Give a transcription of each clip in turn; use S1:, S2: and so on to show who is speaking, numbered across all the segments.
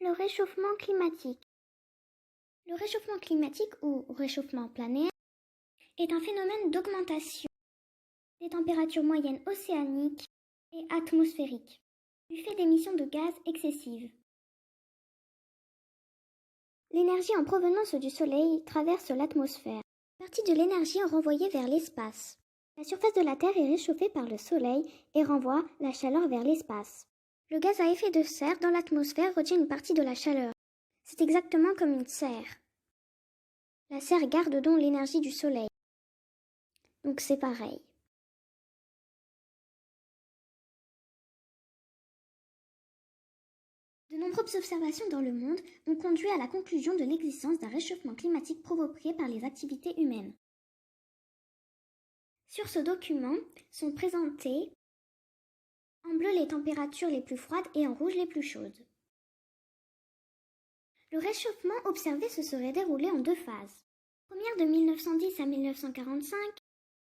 S1: Le réchauffement climatique. Le réchauffement climatique ou réchauffement planétaire est un phénomène d'augmentation des températures moyennes océaniques et atmosphériques du fait d'émissions de gaz excessives. L'énergie en provenance du Soleil traverse l'atmosphère. Une partie de l'énergie est renvoyée vers l'espace. La surface de la Terre est réchauffée par le Soleil et renvoie la chaleur vers l'espace. Le gaz à effet de serre dans l'atmosphère retient une partie de la chaleur. C'est exactement comme une serre. La serre garde donc l'énergie du Soleil. Donc c'est pareil. De nombreuses observations dans le monde ont conduit à la conclusion de l'existence d'un réchauffement climatique provoqué par les activités humaines. Sur ce document sont présentées en bleu les températures les plus froides et en rouge les plus chaudes. Le réchauffement observé se serait déroulé en deux phases. La première de 1910 à 1945,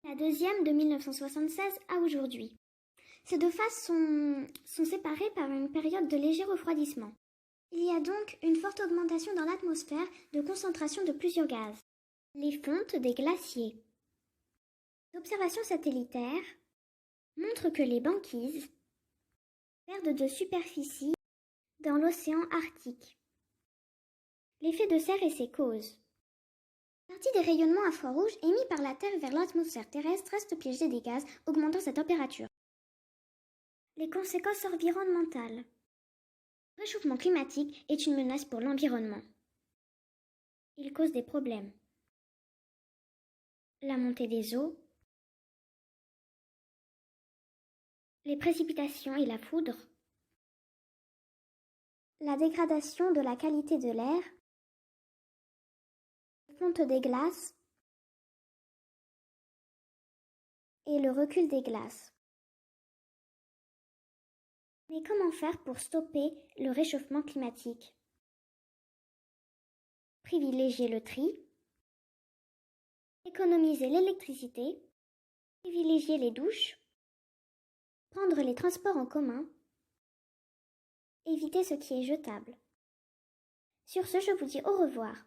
S1: la deuxième de 1976 à aujourd'hui. Ces deux phases sont séparées par une période de léger refroidissement. Il y a donc une forte augmentation dans l'atmosphère de concentration de plusieurs gaz. Les fontes des glaciers. L'observation satellitaire montre que les banquises perdent de superficie dans l'océan Arctique. L'effet de serre et ses causes. Une partie des rayonnements infrarouges émis par la Terre vers l'atmosphère terrestre reste piégée des gaz, augmentant sa température. Les conséquences environnementales. Le réchauffement climatique est une menace pour l'environnement. Il cause des problèmes. La montée des eaux, les précipitations et la foudre, la dégradation de la qualité de l'air, la fonte des glaces et le recul des glaces. Mais comment faire pour stopper le réchauffement climatique? Privilégier le tri, économiser l'électricité, privilégier les douches, prendre les transports en commun, éviter ce qui est jetable. Sur ce, je vous dis au revoir.